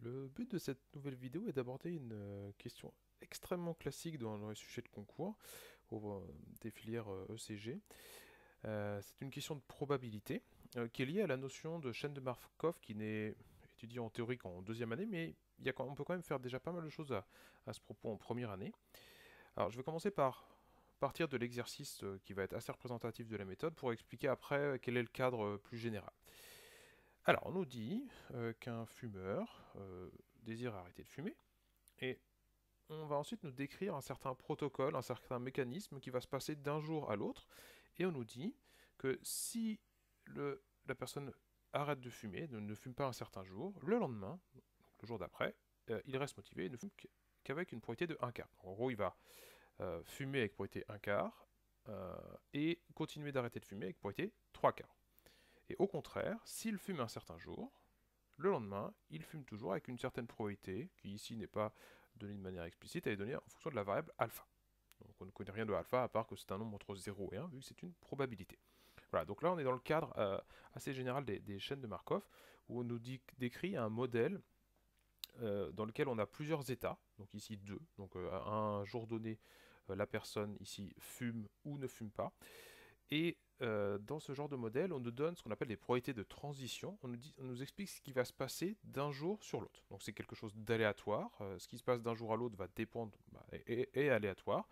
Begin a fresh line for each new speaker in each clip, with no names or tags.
Le but de cette nouvelle vidéo est d'aborder une question extrêmement classique dans les sujets de concours des filières ECG. C'est une question de probabilité qui est liée à la notion de chaîne de Markov qui n'est étudiée en théorie qu'en deuxième année, mais on peut quand même faire déjà pas mal de choses à ce propos en première année. Alors je vais commencer par partir de l'exercice qui va être assez représentatif de la méthode pour expliquer après quel est le cadre plus général. Alors, on nous dit qu'un fumeur désire arrêter de fumer, et on va ensuite nous décrire un certain protocole, un certain mécanisme qui va se passer d'un jour à l'autre, et on nous dit que si la personne arrête de fumer, ne fume pas un certain jour, le lendemain, donc le jour d'après, il reste motivé et ne fume qu'avec une probabilité de 1 quart. En gros, il va fumer avec probabilité 1 quart, et continuer d'arrêter de fumer avec probabilité 3 quarts. Et au contraire, s'il fume un certain jour, le lendemain, il fume toujours avec une certaine probabilité, qui ici n'est pas donnée de manière explicite, elle est donnée en fonction de la variable alpha. Donc on ne connaît rien de alpha à part que c'est un nombre entre 0 et 1, vu que c'est une probabilité. Voilà, donc là on est dans le cadre assez général des chaînes de Markov, où on nous décrit un modèle dans lequel on a plusieurs états, donc ici deux, donc à un jour donné, la personne ici fume ou ne fume pas, et dans ce genre de modèle, on nous donne ce qu'on appelle des probabilités de transition. On nous explique ce qui va se passer d'un jour sur l'autre. Donc c'est quelque chose d'aléatoire. Ce qui se passe d'un jour à l'autre va dépendre est aléatoire.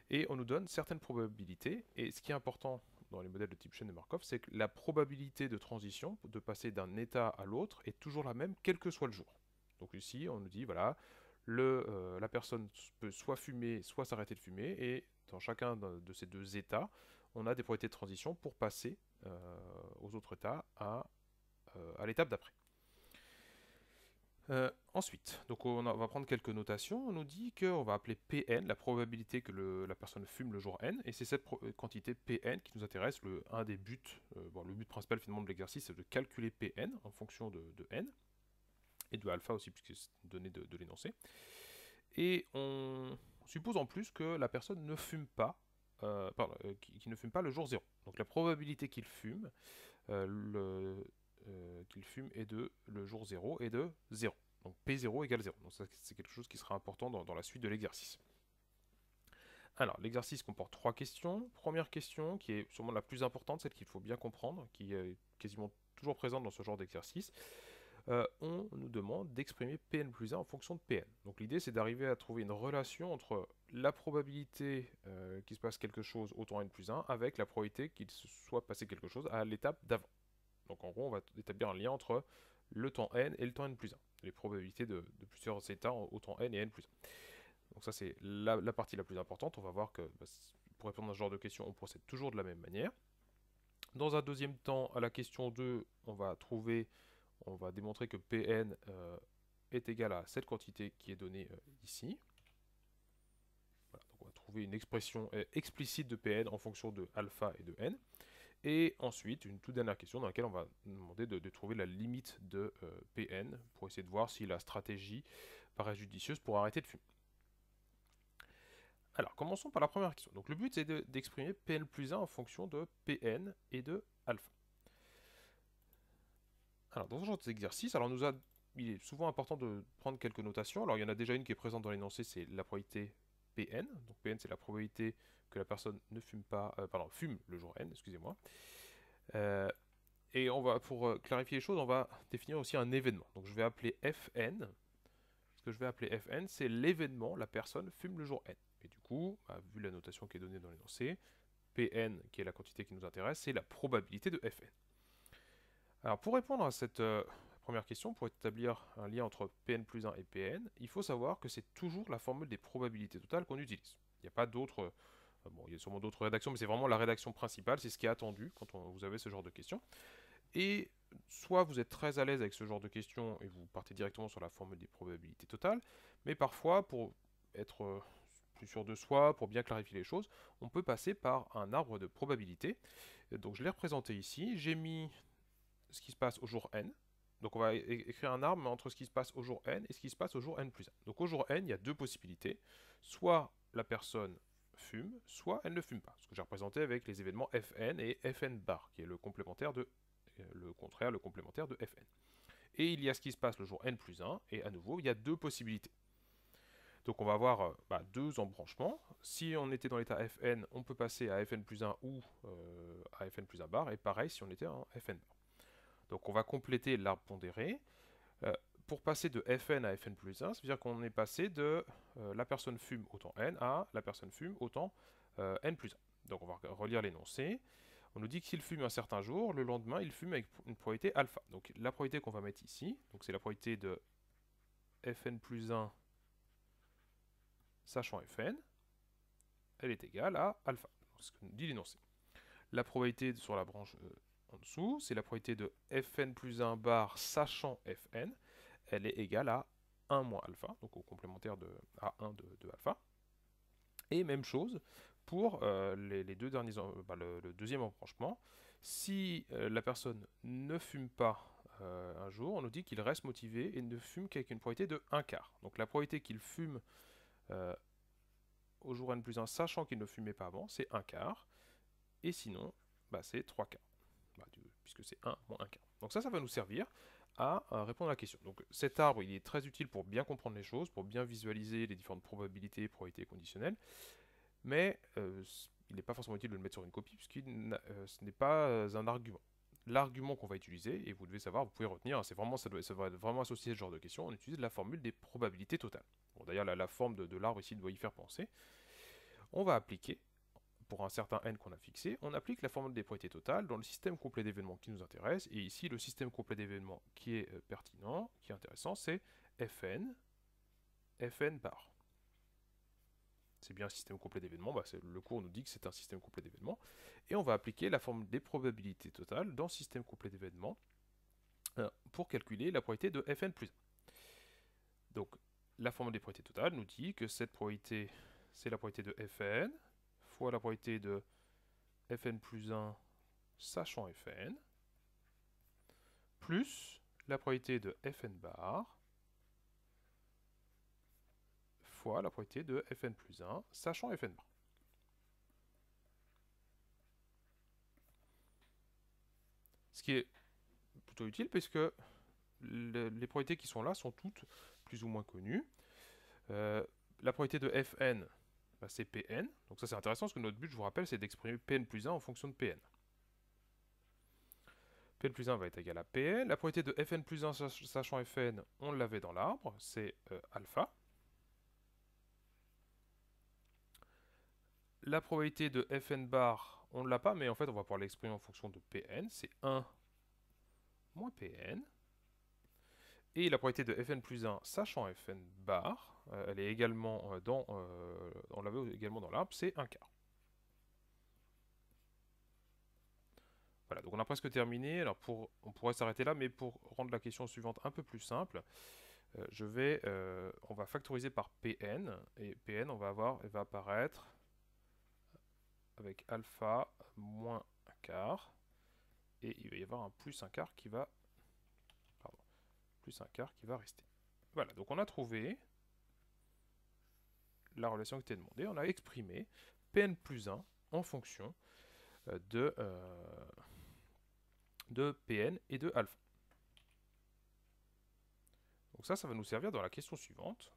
Et on nous donne certaines probabilités. Et ce qui est important dans les modèles de type chaîne de Markov, c'est que la probabilité de transition, de passer d'un état à l'autre, est toujours la même, quel que soit le jour. Donc ici, on nous dit, voilà, la personne peut soit fumer, soit s'arrêter de fumer, et dans chacun de ces deux états, on a des probabilités de transition pour passer aux autres états à l'étape d'après. Ensuite, donc on va prendre quelques notations. On nous dit qu'on va appeler Pn la probabilité que la personne fume le jour n, et c'est cette quantité Pn qui nous intéresse. Un des buts, le but principal finalement de l'exercice, c'est de calculer Pn en fonction de n, et de alpha aussi, puisque c'est une donnée de l'énoncé. Et on suppose en plus que la personne ne fume pas, qui ne fume pas le jour 0. Donc la probabilité qu'il fume, est de le jour 0 est de 0. Donc P0 égale 0. Donc ça, c'est quelque chose qui sera important dans la suite de l'exercice. Alors, l'exercice comporte trois questions. Première question, qui est sûrement la plus importante, celle qu'il faut bien comprendre, qui est quasiment toujours présente dans ce genre d'exercice. On nous demande d'exprimer Pn plus 1 en fonction de Pn. Donc l'idée, c'est d'arriver à trouver une relation entre la probabilité qu'il se passe quelque chose au temps n plus 1 avec la probabilité qu'il se soit passé quelque chose à l'étape d'avant. Donc en gros, on va établir un lien entre le temps n et le temps n plus 1. Les probabilités de plusieurs états au temps n et n plus 1. Donc ça, c'est la partie la plus importante. On va voir que pour répondre à ce genre de questions, on procède toujours de la même manière. Dans un deuxième temps, à la question 2, on va démontrer que Pn est égal à cette quantité qui est donnée ici. Voilà, donc on va trouver une expression explicite de Pn en fonction de alpha et de n. Et ensuite, une toute dernière question dans laquelle on va demander de trouver la limite de Pn pour essayer de voir si la stratégie paraît judicieuse pour arrêter de fumer. Alors, commençons par la première question. Donc le but, c'est d'exprimer Pn plus 1 en fonction de Pn et de alpha. Alors, dans ce genre d'exercice, il est souvent important de prendre quelques notations. Alors, il y en a déjà une qui est présente dans l'énoncé, c'est la probabilité Pn. Donc Pn, c'est la probabilité que la personne ne fume pas, fume le jour n, excusez-moi. Et pour clarifier les choses, on va définir aussi un événement. Donc je vais appeler Fn. Ce que je vais appeler Fn, c'est l'événement, la personne fume le jour n. Et du coup, vu la notation qui est donnée dans l'énoncé, Pn, qui est la quantité qui nous intéresse, c'est la probabilité de Fn. Alors pour répondre à cette première question, pour établir un lien entre Pn plus 1 et Pn, il faut savoir que c'est toujours la formule des probabilités totales qu'on utilise. Il n'y a pas d'autres... bon, il y a sûrement d'autres rédactions, mais c'est vraiment la rédaction principale, c'est ce qui est attendu quand vous avez ce genre de questions. Et soit vous êtes très à l'aise avec ce genre de questions et vous partez directement sur la formule des probabilités totales, mais parfois, pour être plus sûr de soi, pour bien clarifier les choses, on peut passer par un arbre de probabilité. Donc je l'ai représenté ici, j'ai mis ce qui se passe au jour n. Donc on va écrire un arbre entre ce qui se passe au jour n et ce qui se passe au jour n plus 1. Donc au jour n, il y a deux possibilités. Soit la personne fume, soit elle ne fume pas. Ce que j'ai représenté avec les événements Fn et Fn bar, qui est le complémentaire de le complémentaire de Fn. Et il y a ce qui se passe le jour n plus 1, et à nouveau, il y a deux possibilités. Donc on va avoir deux embranchements. Si on était dans l'état Fn, on peut passer à Fn plus 1 ou à Fn plus 1 bar, et pareil si on était en Fn bar. Donc on va compléter l'arbre pondéré. Pour passer de Fn à Fn plus 1, ça veut dire qu'on est passé de la personne fume autant n à la personne fume autant n plus 1. Donc on va relire l'énoncé. On nous dit qu'il fume un certain jour, le lendemain il fume avec une probabilité alpha. Donc la probabilité qu'on va mettre ici, c'est la probabilité de Fn plus 1 sachant Fn, elle est égale à alpha. C'est ce que nous dit l'énoncé. La probabilité sur la branche en dessous, c'est la probabilité de Fn plus 1 bar sachant Fn, elle est égale à 1 moins alpha, donc au complémentaire de A1 de alpha. Et même chose pour les deux derniers, le deuxième embranchement. Si la personne ne fume pas un jour, on nous dit qu'il reste motivé et ne fume qu'avec une probabilité de 1 quart. Donc la probabilité qu'il fume au jour n plus 1, sachant qu'il ne fumait pas avant, c'est 1 quart. Et sinon, c'est 3 quarts, puisque c'est 1 moins 1 quart. Donc ça va nous servir à répondre à la question. Donc cet arbre, il est très utile pour bien comprendre les choses, pour bien visualiser les différentes probabilités, probabilités conditionnelles, mais il n'est pas forcément utile de le mettre sur une copie, puisque ce n'est pas un argument. L'argument qu'on va utiliser, et vous devez savoir, vous pouvez retenir, ça doit être vraiment associé à ce genre de question, on utilise la formule des probabilités totales. Bon, d'ailleurs, la forme de l'arbre ici doit y faire penser. On va appliquer, pour un certain n qu'on a fixé, on applique la formule des probabilités totales dans le système complet d'événements qui nous intéresse, et ici, le système complet d'événements qui est pertinent, qui est intéressant, c'est Fn bar. C'est bien un système complet d'événements, le cours nous dit que c'est un système complet d'événements, et on va appliquer la formule des probabilités totales dans le système complet d'événements pour calculer la probabilité de Fn plus 1. Donc, la formule des probabilités totales nous dit que cette probabilité, c'est la probabilité de Fn fois la probabilité de Fn plus 1 sachant Fn, plus la probabilité de Fn bar fois la probabilité de Fn plus 1 sachant Fn bar. Ce qui est plutôt utile puisque les probabilités qui sont là sont toutes plus ou moins connues. La probabilité de Fn, c'est Pn. Donc ça c'est intéressant parce que notre but, je vous rappelle, c'est d'exprimer Pn plus 1 en fonction de Pn. Pn plus 1 va être égal à Pn. La probabilité de Fn plus 1 sachant Fn, on l'avait dans l'arbre, c'est alpha. La probabilité de Fn bar, on ne l'a pas, mais en fait on va pouvoir l'exprimer en fonction de Pn, c'est 1 moins Pn. Et la probabilité de Fn plus 1 sachant Fn bar, elle est également on l'avait également dans l'arbre, c'est 1 quart. Voilà, donc on a presque terminé. Alors on pourrait s'arrêter là, mais pour rendre la question suivante un peu plus simple, on va factoriser par Pn, et Pn, elle va apparaître avec alpha moins 1 quart, et il va y avoir un plus 1 quart qui va rester. Voilà, donc on a trouvé la relation qui était demandée, on a exprimé Pn plus 1 en fonction de Pn et de alpha. Donc ça va nous servir dans la question suivante.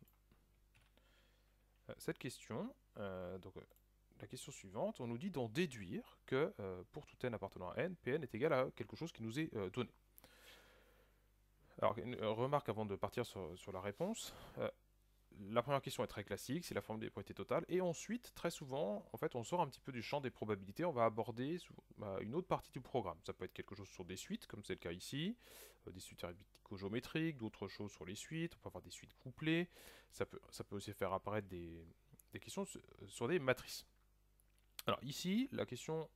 Cette question, la question suivante, on nous dit d'en déduire que pour tout n appartenant à n, Pn est égal à quelque chose qui nous est donné. Alors, une remarque avant de partir sur la réponse. La première question est très classique, c'est la formule des probabilités totales. Et ensuite, très souvent, en fait, on sort un petit peu du champ des probabilités, on va aborder une autre partie du programme. Ça peut être quelque chose sur des suites, comme c'est le cas ici, des suites arithmético-géométriques, d'autres choses sur les suites, on peut avoir des suites couplées. Ça peut aussi faire apparaître des questions sur des matrices. Alors ici, la question,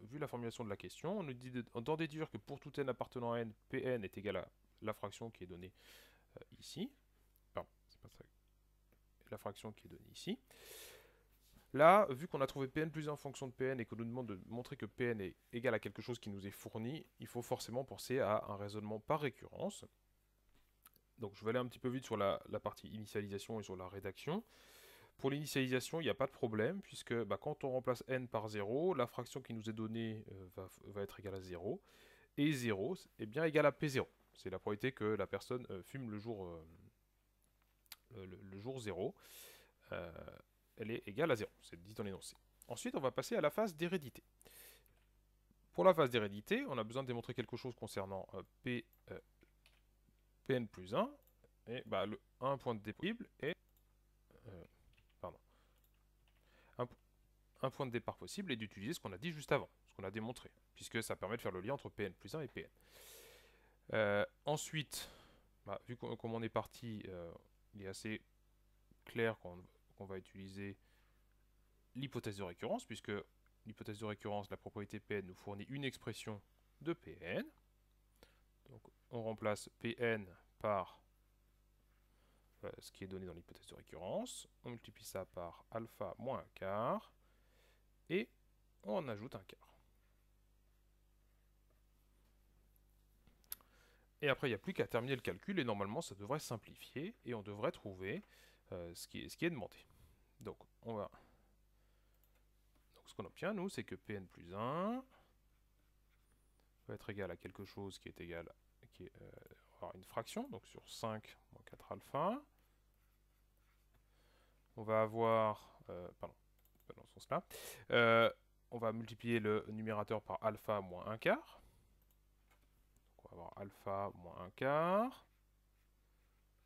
vu la formulation de la question, on nous dit d'en déduire que pour tout n appartenant à n, Pn est égal à la fraction qui est donnée ici. Pardon, c'est pas ça. La fraction qui est donnée ici. Là, vu qu'on a trouvé Pn plus 1 en fonction de Pn et qu'on nous demande de montrer que Pn est égal à quelque chose qui nous est fourni, il faut forcément penser à un raisonnement par récurrence. Donc je vais aller un petit peu vite sur la partie initialisation et sur la rédaction. Pour l'initialisation, il n'y a pas de problème, puisque quand on remplace n par 0, la fraction qui nous est donnée va être égale à 0, et 0 est bien égal à P0. C'est la probabilité que la personne fume le jour, le jour 0. Elle est égale à 0, c'est dit dans l'énoncé. Ensuite, on va passer à la phase d'hérédité. Pour la phase d'hérédité, on a besoin de démontrer quelque chose concernant Pn plus 1, et bah, le 1 point de départ possible est... pardon. Un point de départ possible est d'utiliser ce qu'on a dit juste avant, ce qu'on a démontré, puisque ça permet de faire le lien entre Pn plus 1 et Pn. Ensuite, bah, vu comme on est parti, il est assez clair qu'on va utiliser l'hypothèse de récurrence, puisque l'hypothèse de récurrence, la propriété Pn nous fournit une expression de Pn. Donc on remplace Pn par ce qui est donné dans l'hypothèse de récurrence. On multiplie ça par alpha moins un quart. Et on en ajoute un quart. Et après, il n'y a plus qu'à terminer le calcul, et normalement, ça devrait simplifier, et on devrait trouver ce qui est demandé. Donc, ce qu'on obtient, nous, c'est que Pn plus 1 va être égal à quelque chose qui est égal, on va avoir une fraction, donc sur 5 moins 4 alpha. On va avoir, pardon, pas dans ce sens-là, on va multiplier le numérateur par alpha moins 1 quart. Donc on va avoir alpha moins 1 quart,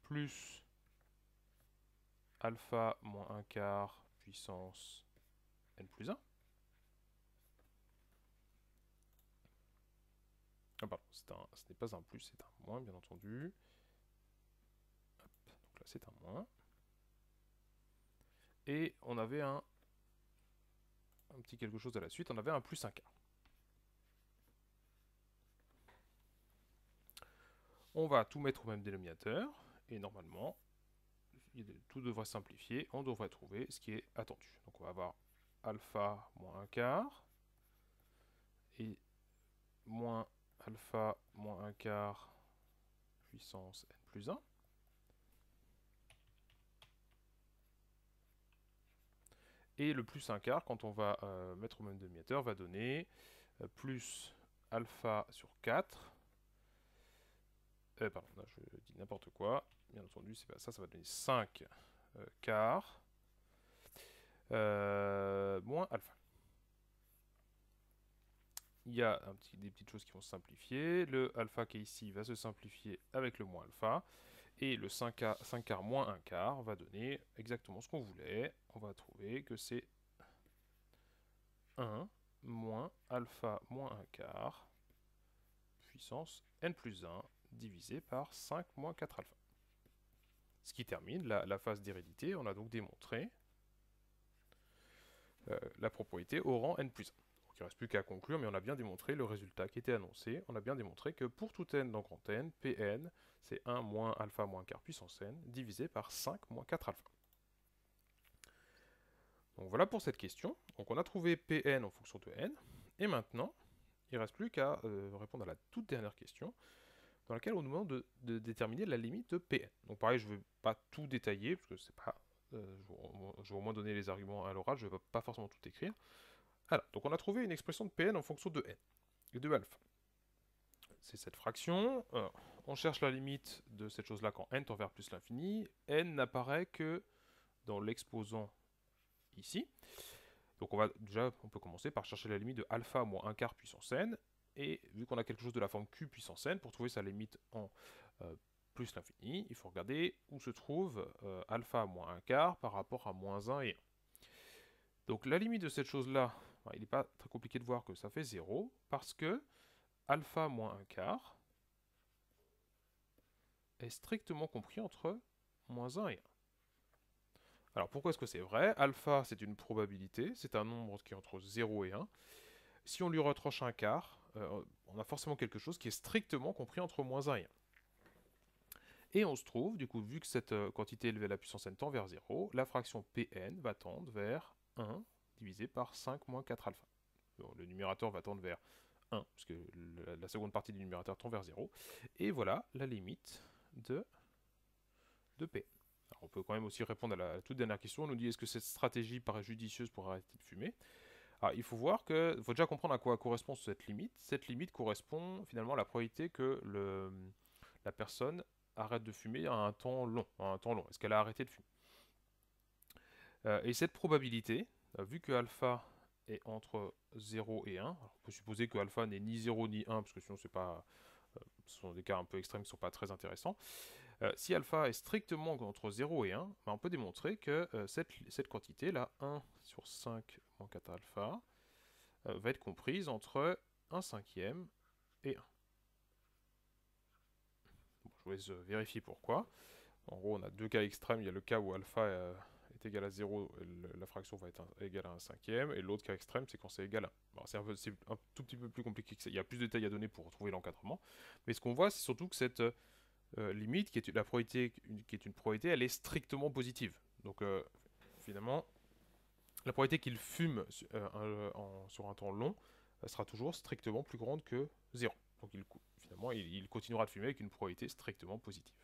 plus alpha moins 1 quart puissance n plus 1. Ah pardon, ce n'est pas un plus, c'est un moins, bien entendu. Hop, donc là c'est un moins. Et on avait un petit quelque chose à la suite, on avait un plus 1 quart. On va tout mettre au même dénominateur, et normalement, tout devrait simplifier, on devrait trouver ce qui est attendu. Donc on va avoir alpha moins 1 quart, et moins alpha moins 1 quart puissance n plus 1. Et le plus 1 quart, quand on va mettre au même dénominateur, va donner plus alpha sur 4. Pardon, là, je dis n'importe quoi. Bien entendu, c'est pas ça, ça va donner 5 quarts moins alpha. Il y a des petites choses qui vont se simplifier. Le alpha qui est ici va se simplifier avec le moins alpha. Et le 5 quarts moins 1 quart va donner exactement ce qu'on voulait. On va trouver que c'est 1 moins alpha moins 1 quart puissance n plus 1 divisé par 5 moins 4 alpha. Ce qui termine la phase d'hérédité. On a donc démontré la propriété au rang n plus 1. Donc il ne reste plus qu'à conclure, mais on a bien démontré le résultat qui était annoncé. On a bien démontré que pour tout n dans grand N, Pn, c'est 1 moins alpha moins 1 quart puissance n divisé par 5 moins 4 alpha. Donc voilà pour cette question. Donc on a trouvé Pn en fonction de n. Et maintenant, il ne reste plus qu'à répondre à la toute dernière question, dans laquelle on nous demande de déterminer la limite de Pn. Donc pareil, je ne vais pas tout détailler, parce que c'est pas... je vais au moins donner les arguments à l'oral, je ne vais pas forcément tout écrire. Alors, donc on a trouvé une expression de Pn en fonction de n et de alpha. C'est cette fraction. On cherche la limite de cette chose-là quand n tend vers plus l'infini. N n'apparaît que dans l'exposant ici. Donc on peut commencer par chercher la limite de alpha moins 1 quart puissance n. Et vu qu'on a quelque chose de la forme q puissance n, pour trouver sa limite en plus l'infini, il faut regarder où se trouve alpha moins 1 quart par rapport à moins 1 et 1. Donc la limite de cette chose-là, il n'est pas très compliqué de voir que ça fait 0, parce que alpha moins 1 quart est strictement compris entre moins 1 et 1. Alors pourquoi est-ce que c'est vrai? Alpha, c'est une probabilité, c'est un nombre qui est entre 0 et 1. Si on lui retranche un quart, on a forcément quelque chose qui est strictement compris entre moins 1 et 1. Et on se trouve, du coup, vu que cette quantité élevée à la puissance n tend vers 0, la fraction Pn va tendre vers 1 divisé par 5 moins 4 alpha. Donc, le numérateur va tendre vers 1, puisque la seconde partie du numérateur tend vers 0. Et voilà la limite de P. Alors, on peut quand même aussi répondre à la toute dernière question. On nous dit, est-ce que cette stratégie paraît judicieuse pour arrêter de fumer? Alors, il faut voir il faut déjà comprendre à quoi correspond cette limite. Cette limite correspond finalement à la probabilité que la personne arrête de fumer à un temps long. Est-ce qu'elle a arrêté de fumer? Et cette probabilité, vu que alpha est entre 0 et 1, alors on peut supposer que alpha n'est ni 0 ni 1, parce que sinon c'est pas, ce sont des cas un peu extrêmes qui ne sont pas très intéressants. Si alpha est strictement entre 0 et 1, ben on peut démontrer que cette quantité, là, 1 sur 5 moins 4 alpha, va être comprise entre 1 cinquième et 1. Bon, je vous laisse vérifier pourquoi. En gros, on a deux cas extrêmes. Il y a le cas où alpha est égal à 0, la fraction va être égale à 1 cinquième, et l'autre cas extrême, c'est quand c'est égal à 1. C'est un tout petit peu plus compliqué que ça. Il y a plus de détails à donner pour trouver l'encadrement. Mais ce qu'on voit, c'est surtout que cette limite, qui est la probabilité, qui est une probabilité, elle est strictement positive. Donc, finalement, la probabilité qu'il fume sur un temps long sera toujours strictement plus grande que 0. Donc, finalement, il continuera de fumer avec une probabilité strictement positive.